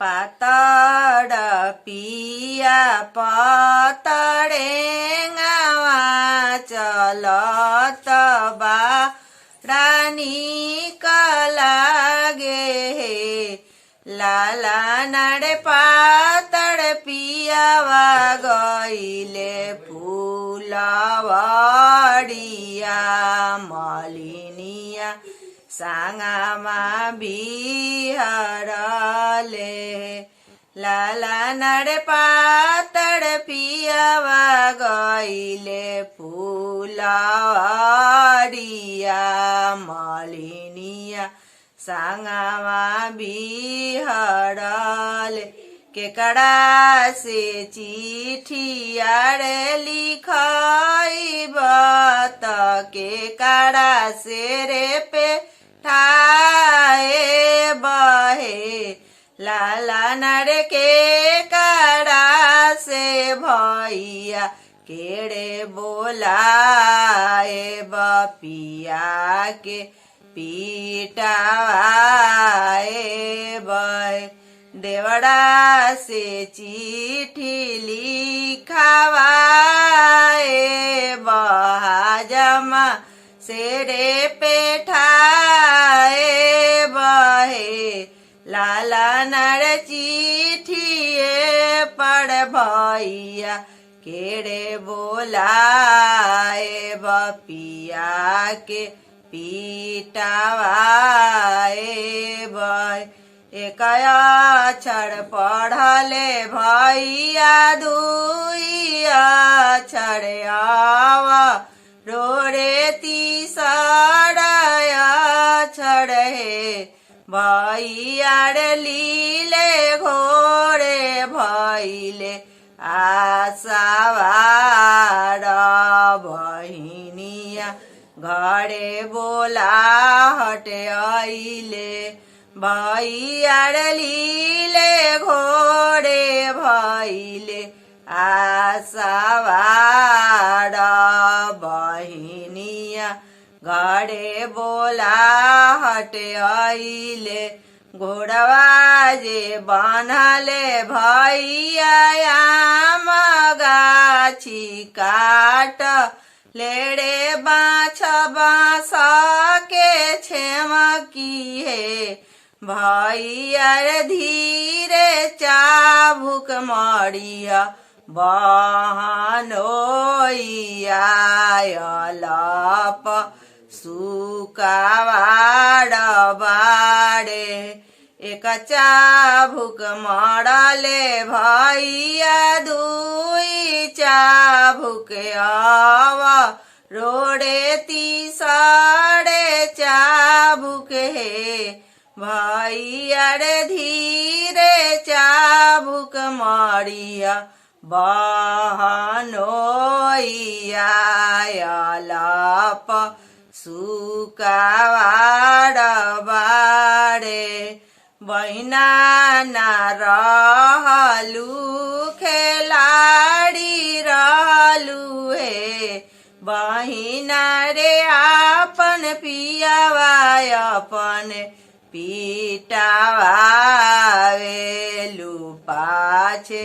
पातळ पिया पतडेंगावा चलत बारानी लागे हे लाला नाडे पातळ पियावा गईले फुलवाडिया मलिनिया सांगामा बिहरले लाला नाडे पातळ पियावा गईले फुलवाडिया मलिनिया सांगामा बिहरले केकड़ा से चिठियारे लिखब त केकड़ा से रे पे ठाए बहे लाला नरे केकड़ा से भैया केड़े बोलाए बपिया के पीटाए बहे देवड़ा से चिट्ठी लिखावाए बहाजमा से रे पेठाए बहे लाला नर चिट्ठिए पढ़ भैया केड़े बोलाए बपिया के पीटावाए बहे एक अक्षर पढ़ले भैया दुई अक्षर आव रोड़े तीसर अक्षर हे भैया लीले घोड़े भैले आशावार बहिनिया घरे बोला हटे आइले भैया लीले घोड़े भैले आशावार बहिनिया घरे बोला हटे आइले घोड़वा जे बनले भैया आम गाछी काट लेड़े बाछ बाँस के छेमकी हे भैया धीरे चाबुक मड़िया बहनोइयालप सुकावाड़ बाड़े एक चाबुक मड़ले भैया दुई चाबुक आव रोड़े तीसरे चाबुक हे भैया धीरे चाबुक मड़िया बहनोइयालप सुकावाड़ बाड़े बहिना ना रहलू खेलाड़ी रहलू हे बहिना रे आपन पियावा अपन पीटावेलू पाछे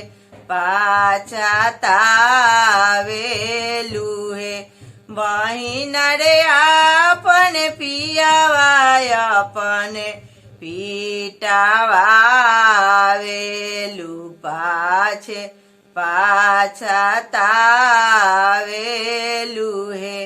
पाछातावेलू हे बहिना रे आपन पियावा अपन पीटावेलू पाछे पाछातावेलू हे।